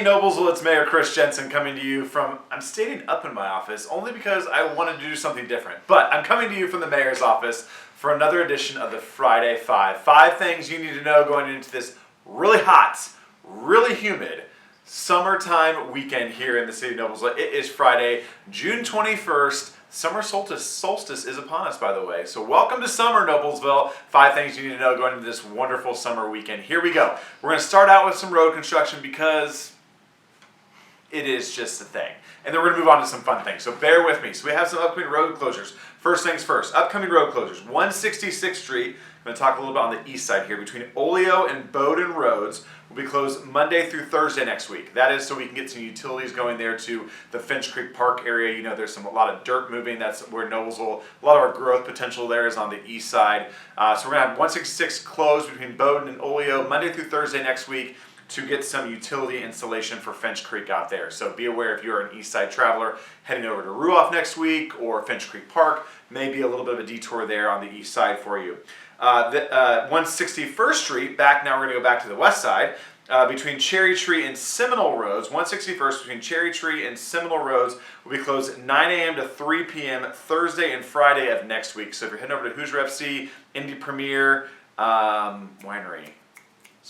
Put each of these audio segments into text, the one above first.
Noblesville, it's Mayor Chris Jensen coming to you from, I'm standing up in my office only because I wanted to do something different. But I'm coming to you from the mayor's office for another edition of the Friday Five. 5 things you need to know going into this really hot, really humid summertime weekend here in the city of Noblesville. It is Friday, June 21st. Summer solstice is upon us, by the way. So welcome to summer, Noblesville. 5 things you need to know going into this wonderful summer weekend. Here we go. We're going to start out with some road construction because it is just a thing. And then we're going to move on to some fun things. So bear with me. So we have some upcoming road closures. First things first, upcoming road closures. 166th Street, I'm going to talk a little bit on the east side here, between Oleo and Bowdoin Roads, will be closed Monday through Thursday next week. That is so we can get some utilities going there to the Finch Creek Park area. You know, there's a lot of dirt moving. That's where Noblesville, a lot of our growth potential there is on the east side. So we're going to have 166 closed between Bowdoin and Oleo Monday through Thursday next week to get some utility installation for Finch Creek out there. So be aware if you're an east side traveler heading over to Ruoff next week or Finch Creek Park, maybe a little bit of a detour there on the east side for you. 161st Street, now we're going to go back to the west side, between Cherry Tree and Seminole Roads. 161st between Cherry Tree and Seminole Roads will be closed 9 a.m. to 3 p.m. Thursday and Friday of next week. So if you're heading over to Hoosier FC, Indy Premier, Winery,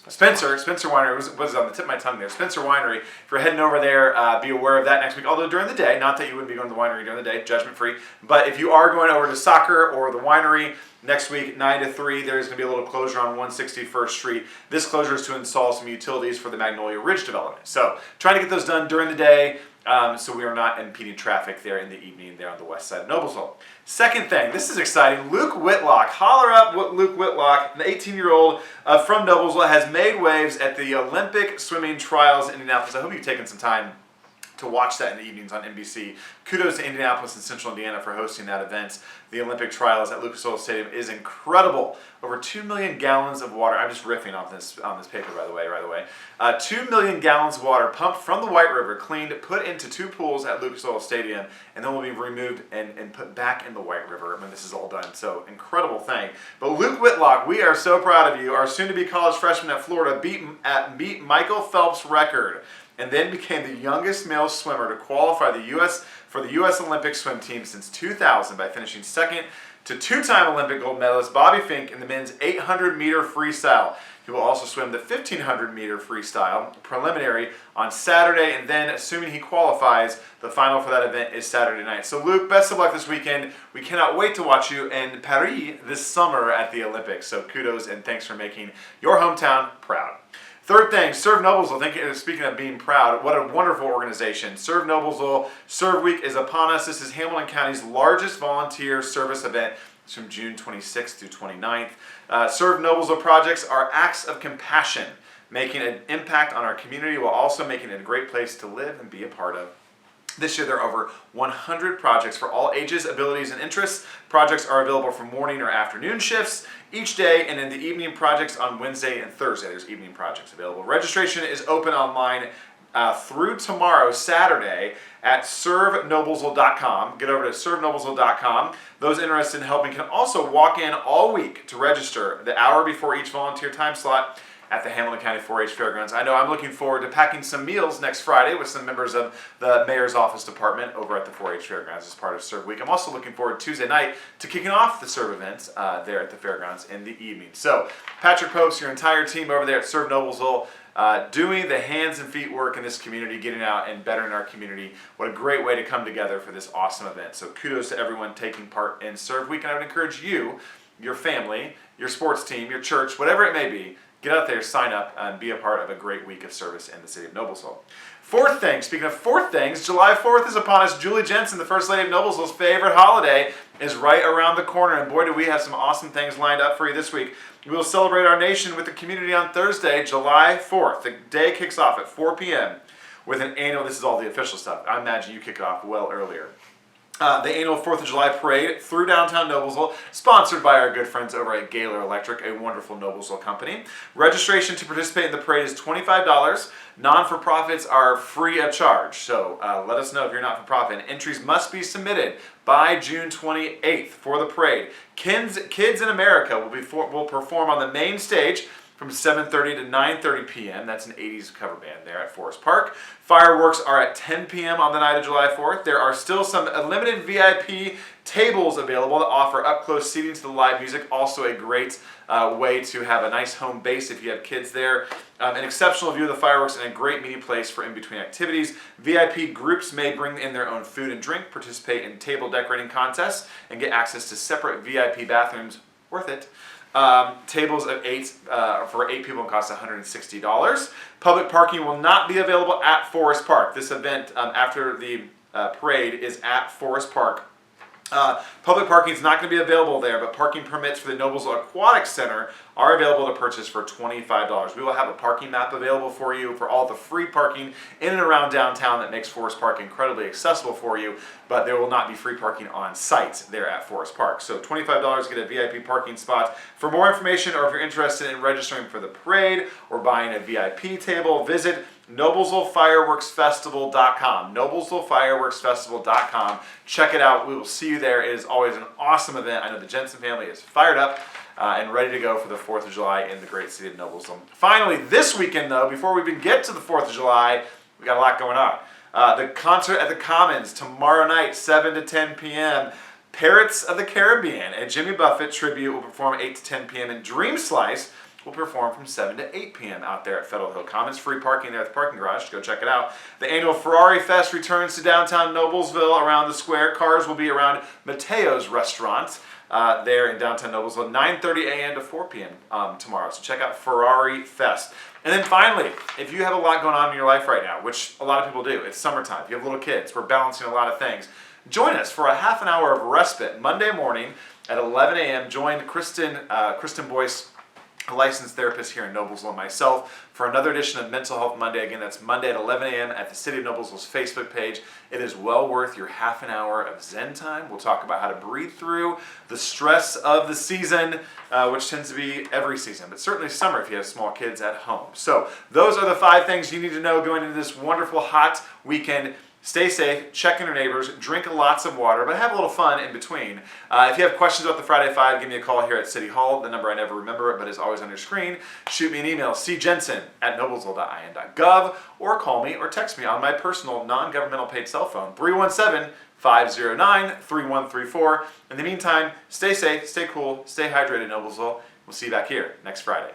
Spencer Winery was on the tip of my tongue there. Spencer Winery. If you're heading over there, be aware of that next week. Although during the day, not that you wouldn't be going to the winery during the day, judgment free. But if you are going over to soccer or the winery next week, 9 to 3, there's going to be a little closure on 161st Street. This closure is to install some utilities for the Magnolia Ridge development. So trying to get those done during the day, so we are not impeding traffic there in the evening there on the west side of Noblesville. Second thing, this is exciting. Luke Whitlock, holler up Luke Whitlock, an 18-year-old from Noblesville, has made waves at the Olympic swimming trials in Indianapolis. I hope you've taken some time to watch that in the evenings on NBC. Kudos to Indianapolis and Central Indiana for hosting that event. The Olympic trials at Lucas Oil Stadium is incredible. Over 2 million gallons of water. I'm just riffing on this paper, by the way. 2 million gallons of water pumped from the White River, cleaned, put into 2 pools at Lucas Oil Stadium, and then will be removed and put back in the White River when this is all done. So incredible thing. But Luke Whitlock, we are so proud of you. Our soon-to-be college freshman at Florida beat Michael Phelps' record, and then became the youngest male swimmer to qualify for the U.S. Olympic swim team since 2000 by finishing second to 2-time Olympic gold medalist Bobby Fink in the men's 800-meter freestyle. He will also swim the 1,500-meter freestyle preliminary on Saturday, and then, assuming he qualifies, the final for that event is Saturday night. So Luke, best of luck this weekend. We cannot wait to watch you in Paris this summer at the Olympics. So kudos and thanks for making your hometown proud. Third thing, Serve Noblesville. Speaking of being proud, what a wonderful organization. Serve Noblesville, Serve Week is upon us. This is Hamilton County's largest volunteer service event. It's from June 26th through 29th. Serve Noblesville projects are acts of compassion, making an impact on our community while also making it a great place to live and be a part of. This year there are over 100 projects for all ages, abilities, and interests. Projects are available for morning or afternoon shifts each day, and in the evening projects on Wednesday and Thursday. There's evening projects available. Registration is open online through tomorrow, Saturday, at servenoblesville.com. Get over to servenoblesville.com. Those interested in helping can also walk in all week to register the hour before each volunteer time slot at the Hamilton County 4-H Fairgrounds. I know I'm looking forward to packing some meals next Friday with some members of the Mayor's Office Department over at the 4-H Fairgrounds as part of Serve Week. I'm also looking forward Tuesday night to kicking off the Serve events there at the Fairgrounds in the evening. So, Patrick Popes, your entire team over there at Serve Noblesville, doing the hands and feet work in this community, getting out and bettering our community. What a great way to come together for this awesome event. So kudos to everyone taking part in Serve Week, and I would encourage you, your family, your sports team, your church, whatever it may be, get out there, sign up, and be a part of a great week of service in the city of Noblesville. Fourth thing, speaking of fourth things, July 4th is upon us. Julie Jensen, the First Lady of Noblesville's favorite holiday, is right around the corner, and boy, do we have some awesome things lined up for you this week. We will celebrate our nation with the community on Thursday, July 4th. The day kicks off at 4 p.m. with an annual, this is all the official stuff. I imagine you kick it off well earlier. The annual 4th of July parade through downtown Noblesville, sponsored by our good friends over at Gaylor Electric, a wonderful Noblesville company. Registration to participate in the parade is $25. Non-for-profits are free of charge, so let us know if you're not for profit. And entries must be submitted by June 28th for the parade. Kids in America will perform on the main stage from 7:30 to 9:30 p.m. That's an 80s cover band there at Forest Park. Fireworks are at 10 p.m. on the night of July 4th. There are still some limited VIP tables available that offer up-close seating to the live music. Also a great way to have a nice home base if you have kids there. An exceptional view of the fireworks and a great meeting place for in-between activities. VIP groups may bring in their own food and drink, participate in table decorating contests, and get access to separate VIP bathrooms. Worth it. Tables of 8 for 8 people cost $160. Public parking will not be available at Forest Park. This event after the parade is at Forest Park. Public parking is not going to be available there, but parking permits for the Noblesville Aquatic Center are available to purchase for $25. We will have a parking map available for you for all the free parking in and around downtown that makes Forest Park incredibly accessible for you, but there will not be free parking on site there at Forest Park. So $25 to get a VIP parking spot. For more information, or if you're interested in registering for the parade or buying a VIP table, visit Noblesvillefireworksfestival.com. Noblesvillefireworksfestival.com. Check it out. We will see you there. It is always an awesome event. I know the Jensen family is fired up and ready to go for the 4th of July in the great city of Noblesville. Finally, this weekend, though, before we even get to the 4th of July, we got a lot going on. The concert at the Commons tomorrow night, 7 to 10 p.m. Parrots of the Caribbean, a Jimmy Buffett tribute, will perform 8 to 10 p.m. and Dream Slice will perform from 7 to 8 p.m. out there at Federal Hill Commons. Free parking there at the parking garage. Go check it out. The annual Ferrari Fest returns to downtown Noblesville around the square. Cars will be around Mateo's restaurant there in downtown Noblesville, 9:30 a.m. to 4 p.m. Tomorrow. So check out Ferrari Fest. And then finally, if you have a lot going on in your life right now, which a lot of people do, it's summertime. If you have little kids, we're balancing a lot of things. Join us for a half an hour of respite Monday morning at 11 a.m. Join Kristen Boyce, a licensed therapist here in Noblesville, and myself for another edition of Mental Health Monday. Again, that's Monday at 11 a.m. at the City of Noblesville's Facebook page. It is well worth your half an hour of Zen time. We'll talk about how to breathe through the stress of the season, which tends to be every season, but certainly summer if you have small kids at home. So those are the 5 things you need to know going into this wonderful hot weekend. Stay safe, check in your neighbors, drink lots of water, but have a little fun in between. If you have questions about the Friday 5, give me a call here at City Hall. The number I never remember, but is always on your screen. Shoot me an email, cjensen@noblesville.in.gov, or call me or text me on my personal non-governmental paid cell phone, 317-509-3134. In the meantime, stay safe, stay cool, stay hydrated, Noblesville. We'll see you back here next Friday.